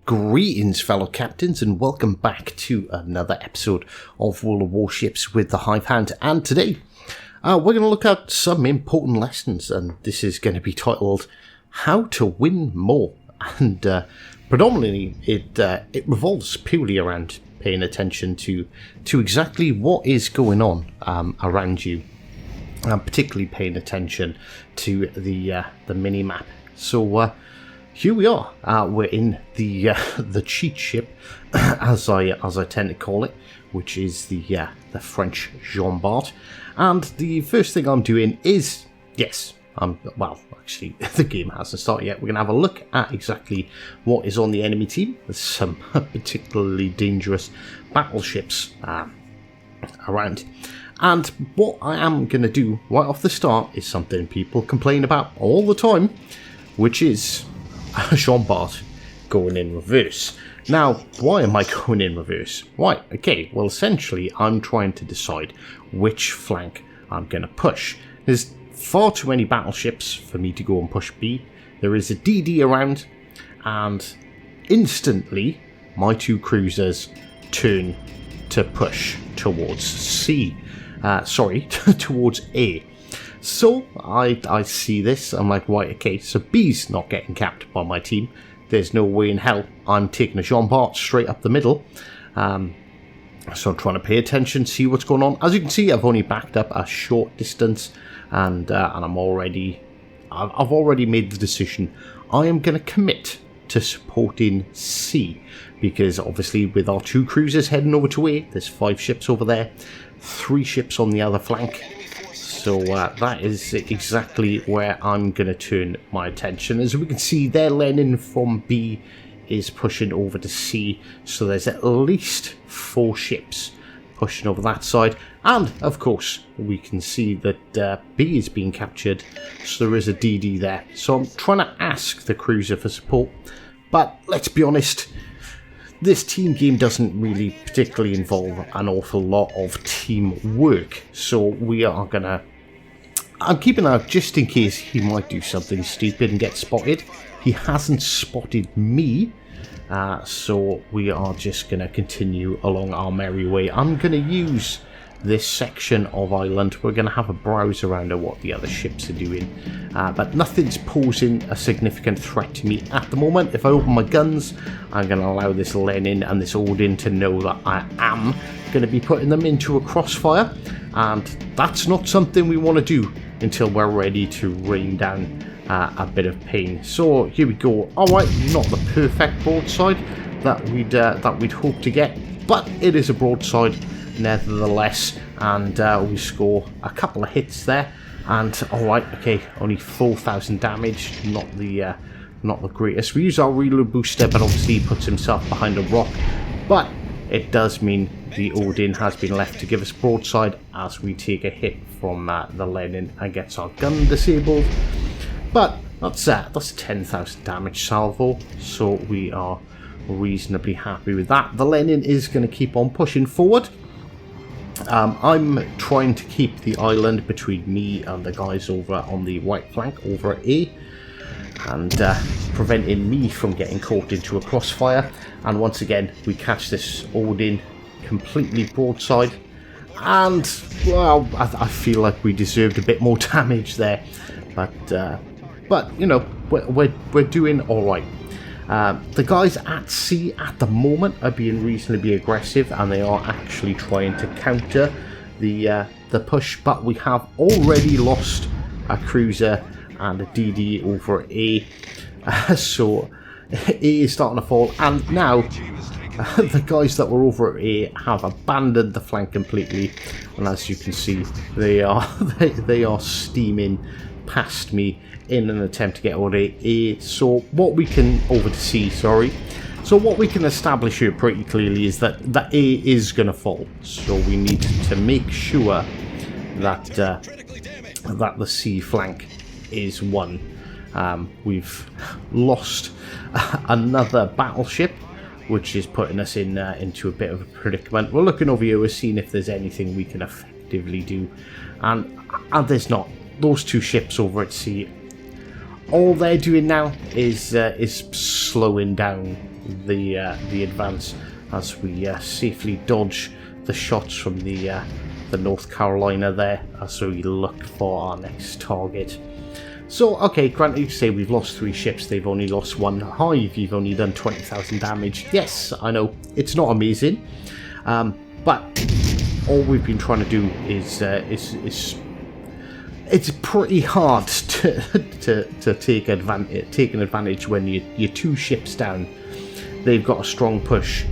Greetings, fellow captains, and welcome back to another episode of World of Warships with the Hive Hand. And today, we're going to look at some important lessons, and this is going to be titled "How to Win More." And predominantly, it revolves purely around paying attention to exactly what is going on around you, and particularly paying attention to the mini map. So. Here we are. We're in the cheat ship, as I tend to call it, which is the French Jean Bart. And the first thing I'm doing is actually the game hasn't started yet. We're gonna have a look at exactly what is on the enemy team. There's some particularly dangerous battleships around. And what I am gonna do right off the start is something people complain about all the time, which is Jean Bart going in reverse. Now, why am I going in reverse? Right, okay, well essentially I'm trying to decide which flank I'm going to push. There's far too many battleships for me to go and push B. There is a DD around, and instantly my two cruisers turn to push towards C. Towards A. So, I see this, I'm like, right, okay, so B's not getting capped by my team. There's no way in hell I'm taking a Jean Bart straight up the middle. So I'm trying to pay attention, see what's going on. As you can see, I've only backed up a short distance, and I've already made the decision. I am going to commit to supporting C, because obviously with our two cruisers heading over to A, there's 5 ships over there, 3 ships on the other flank. So that is exactly where I'm going to turn my attention. As we can see, their Lenin from B is pushing over to C. So there's at least 4 ships pushing over that side. And, of course, we can see that B is being captured. So there is a DD there. So I'm trying to ask the cruiser for support. But let's be honest, this team game doesn't really particularly involve an awful lot of teamwork. So we are going to... I'm keeping an eye out just in case he might do something stupid and get spotted. He hasn't spotted me, so we are just going to continue along our merry way. I'm going to use this section of island. We're going to have a browse around at what the other ships are doing, but nothing's posing a significant threat to me at the moment. If I open my guns, I'm going to allow this Lenin and this Odin to know that I am going to be putting them into a crossfire, and that's not something we want to do until we're ready to rain down a bit of pain. So here we go. Alright, not the perfect broadside that we'd hope to get, but it is a broadside nevertheless, and we score a couple of hits there, and alright, okay, only 4,000 damage, not the greatest. We use our reload booster, but obviously he puts himself behind a rock, but it does mean the Odin has been left to give us broadside as we take a hit from the Lenin and gets our gun disabled. But that's 10,000 damage salvo, so we are reasonably happy with that. The Lenin is going to keep on pushing forward. I'm trying to keep the island between me and the guys over on the right flank over at A, and preventing me from getting caught into a crossfire. And once again, we catch this Odin completely broadside, and well, I feel like we deserved a bit more damage there, but you know, we're doing all right. The guys at C at the moment are being reasonably aggressive, and they are actually trying to counter the push, but we have already lost a cruiser and a DD over A, so A is starting to fall, and now the guys that were over at A have abandoned the flank completely, and as you can see, they are steaming past me in an attempt to get over to A. So what we can So what we can establish here pretty clearly is that A is going to fall. So we need to make sure that that the C flank is won. We've lost another battleship, which is putting us into a bit of a predicament. We're looking over here, we're seeing if there's anything we can effectively do, and there's not. Those 2 ships over at sea all they're doing now is slowing down the advance as we safely dodge the shots from the North Carolina there as we look for our next target. So, okay, granted, you say we've lost 3 ships, they've only lost 1 hive, you've only done 20,000 damage. Yes, I know, it's not amazing, but all we've been trying to do is it's pretty hard to take advantage when you're 2 ships down. They've got a strong push.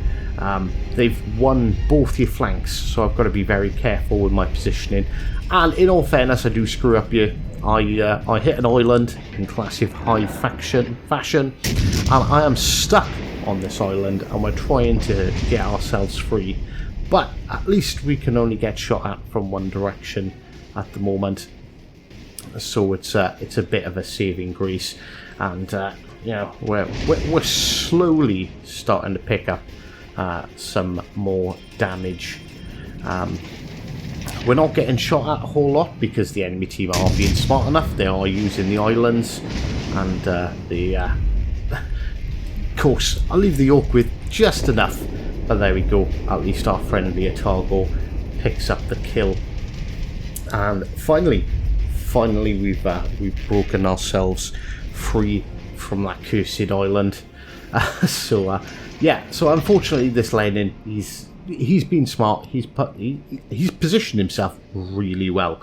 They've won both your flanks, so I've got to be very careful with my positioning. And in all fairness, I do screw up here. I hit an island in classic hive fashion, and I am stuck on this island, and we're trying to get ourselves free. But at least we can only get shot at from one direction at the moment, so it's a bit of a saving grace, and you know, we're slowly starting to pick up some more damage. We're not getting shot at a whole lot because the enemy team are being smart enough. They are using the islands, and of course, I'll leave the York with just enough. But there we go. At least our friendly Otago picks up the kill, and finally, we've broken ourselves free from that cursed island. Yeah. So unfortunately, this Lenin, he's been smart. He's positioned himself really well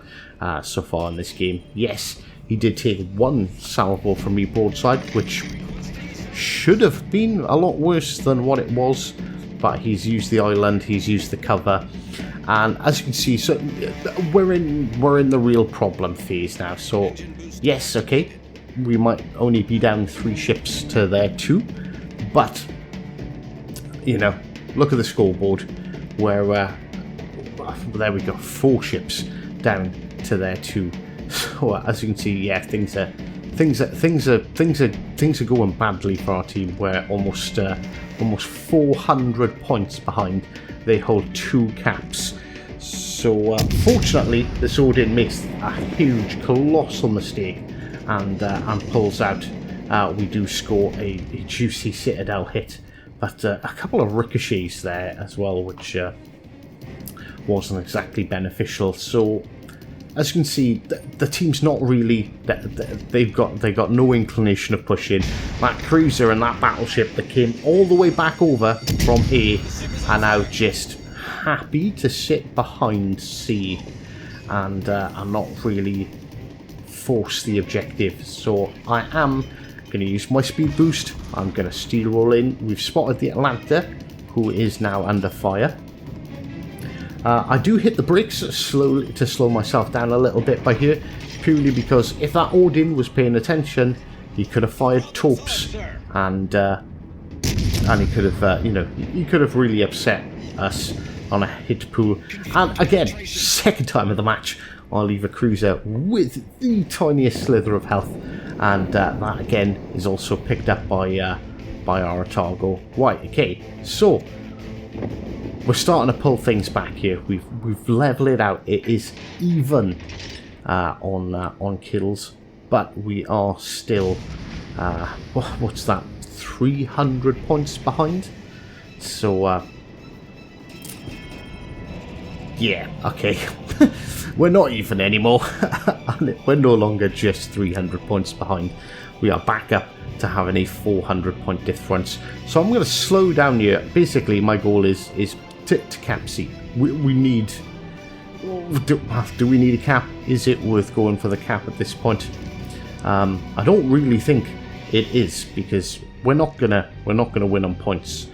so far in this game. Yes, he did take 1 salvo from me broadside, which should have been a lot worse than what it was. But he's used the island, he's used the cover, and as you can see, so we're in the real problem phase now. So yes, okay, we might only be down 3 ships to their 2, but you know, look at the scoreboard, where there we go, 4 ships down to their 2. So as you can see, yeah, things are going badly for our team. We're almost 400 points behind. They hold 2 caps. So fortunately, the Swordin makes a huge, colossal mistake and pulls out. We do score a juicy Citadel hit, but a couple of ricochets there as well, which wasn't exactly beneficial. So as you can see, the team's not really. They've got no inclination of pushing. That cruiser and that battleship that came all the way back over from A are now just happy to sit behind C, and are not really force the objective. So I am going to use my speed boost. I'm going to steel roll in. We've spotted the Atlanta, who is now under fire. I do hit the brakes slowly to slow myself down a little bit by here, purely because if that Odin was paying attention, he could have fired torps, and he could have, he could have really upset us on a hit pool. And again, second time of the match, I'll leave a cruiser with the tiniest slither of health, and that again is also picked up by our Otago. Right, okay, so we're starting to pull things back here. We've leveled it out. It is even on kills, but we are still what's that? 300 points behind. So yeah, okay. We're not even anymore. We're no longer just 300 points behind. We are back up to having a 400 point difference. So I'm going to slow down here. Basically, my goal is to cap C. We need. Do we need a cap? Is it worth going for the cap at this point? I don't really think it is, because we're not gonna win on points.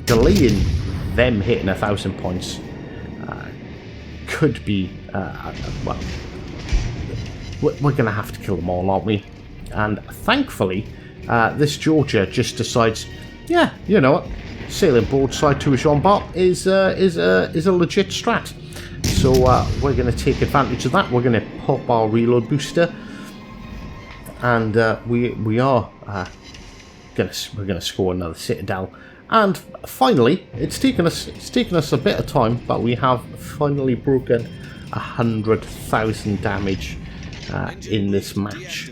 Delaying them hitting 1,000 points could be well. We're gonna have to kill them all, aren't we? And thankfully, this Georgia just decides, yeah, you know what, sailing broadside to a Jean Bart is a legit strat. So we're going to take advantage of that. We're going to pop our reload booster, and we are we're going to score another Citadel. And finally, it's taken us a bit of time, but we have finally broken 100,000 damage in this match.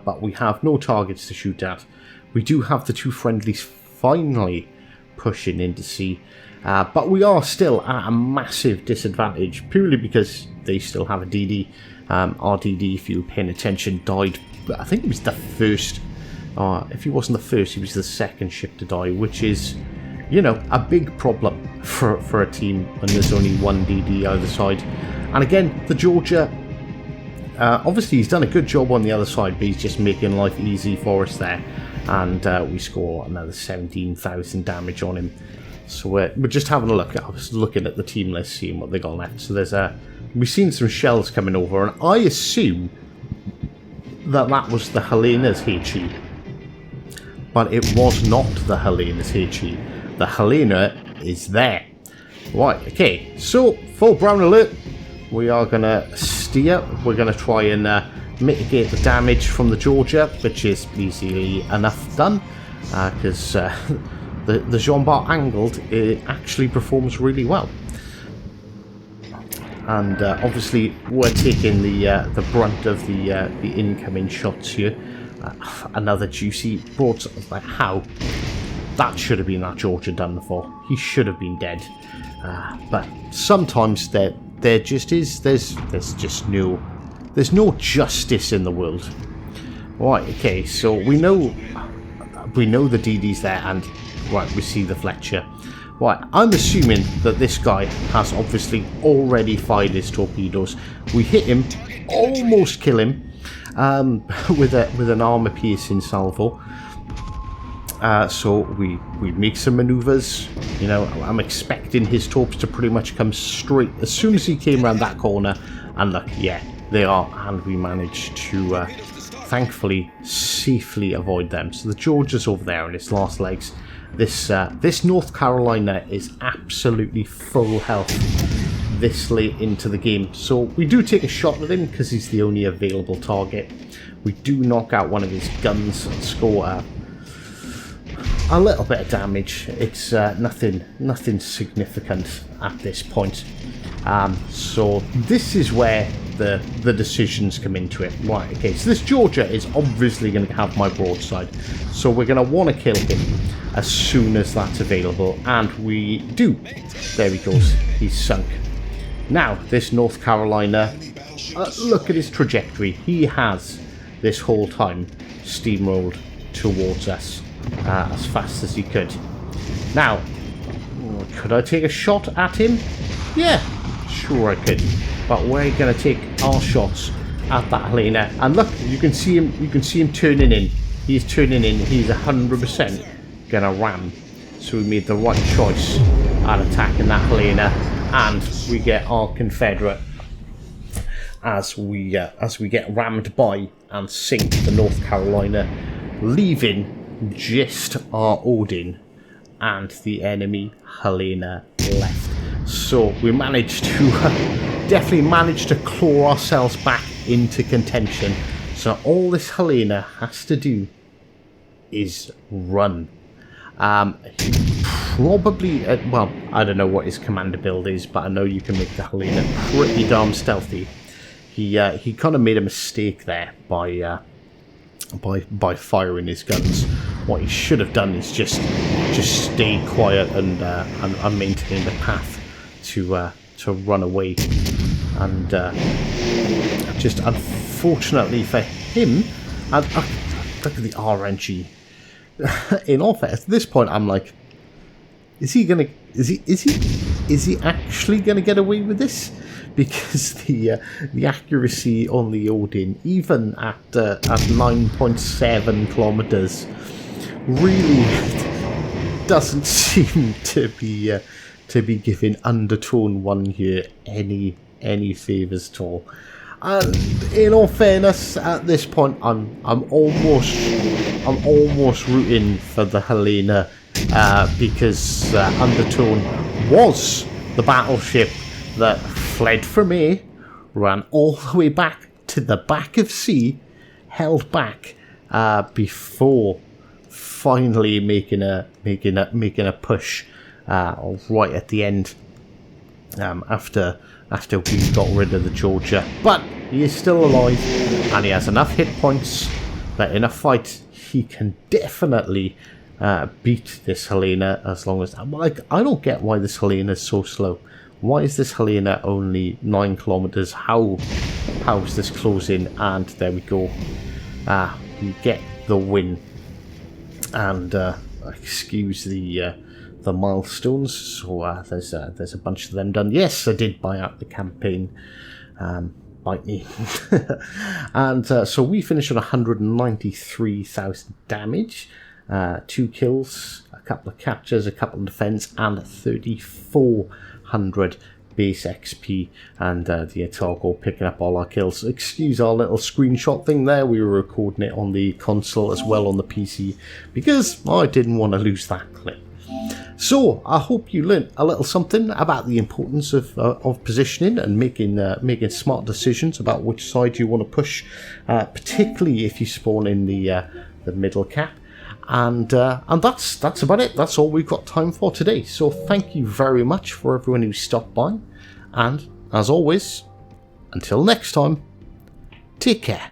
but we have no targets to shoot at. We do have the 2 friendlies finally pushing into sea, but we are still at a massive disadvantage, purely because they still have a DD. Our DD, if you were paying attention, died, I think it was the first, if he wasn't the first, he was the second ship to die, which is, you know, a big problem for a team when there's only 1 DD either side. And again, the Georgia, obviously he's done a good job on the other side, but he's just making life easy for us there. And we score another 17,000 damage on him. So we're just having a look. I was looking at the team list, seeing what they got left. So there's we've seen some shells coming over, and I assume that was the Helena's HE. But it was not the Helena's HE. The Helena is there. Right, okay, so full brown alert. We are going to steer. We're going to try and mitigate the damage from the Georgia, which is easily enough done, because the Jean-Bart angled, it actually performs really well. And obviously we're taking the brunt of the incoming shots here. Another juicy broadside. Like, how? That should have been that Georgia done for. He should have been dead. But sometimes there just is. There's just no justice in the world. Right. Okay. So we know the DD's there, and right, we see the Fletcher. Right. I'm assuming that this guy has obviously already fired his torpedoes. We hit him, almost kill him, with an armor-piercing salvo. So we make some maneuvers. You know, I'm expecting his torps to pretty much come straight as soon as he came around that corner, and look, yeah, they are, and we managed to thankfully safely avoid them. So the Georgia's over there in its last legs. This North Carolina is absolutely full health this late into the game, so we do take a shot at him because he's the only available target. We do knock out one of his guns and score a little bit of damage. It's nothing significant at this point. So this is where the decisions come into it. Right, okay, so this Georgia is obviously going to have my broadside, so we're going to want to kill him as soon as that's available, and we do. There he goes, he's sunk. Now this North Carolina, look at his trajectory. He has this whole time steamrolled towards us as fast as he could. Now, could I take a shot at him? Yeah, sure I could. But we're going to take our shots at that Helena. And look, you can see him turning in. He's turning in. He's 100% going to ram. So we made the right choice at attacking that Helena, and we get our Confederate as we get rammed by and sink the North Carolina, leaving just our Odin and the enemy Helena left. So we managed to definitely managed to claw ourselves back into contention. So all this Helena has to do is run. Probably, well, I don't know what his commander build is, but I know you can make the Helena pretty darn stealthy. He kind of made a mistake there by firing his guns. What he should have done is just stay quiet and maintain the path to run away. And just unfortunately for him, and look at the RNG. In all fairness, at this point, I'm like, is he actually gonna get away with this? Because the accuracy on the Odin, even at 9.7 kilometers, really doesn't seem to be giving Undertone 1 here any favors at all. And in all fairness, at this point, I'm almost rooting for the Helena, because Undertone was the battleship that fled from A, ran all the way back to the back of C, held back before finally making a push right at the end, after we got rid of the Georgia. But he is still alive, and he has enough hit points that in a fight he can definitely beat this Helena, as long as... Like, I don't get why this Helena is so slow. Why is this Helena only 9 kilometers? How is this closing? And there we go. We get the win. And excuse the milestones. So there's a bunch of them done. Yes, I did buy out the campaign. Bite me. And so we finished on 193,000 damage, 2 kills, a couple of captures, a couple of defense, and 3,400 base XP, and the Atago picking up all our kills. Excuse our little screenshot thing there, we were recording it on the console as well on the PC, because I didn't want to lose that clip. So I hope you learned a little something about the importance of positioning and making smart decisions about which side you want to push, particularly if you spawn in the middle cap. And that's about it. That's all we've got time for today. So thank you very much for everyone who stopped by, and as always, until next time, take care.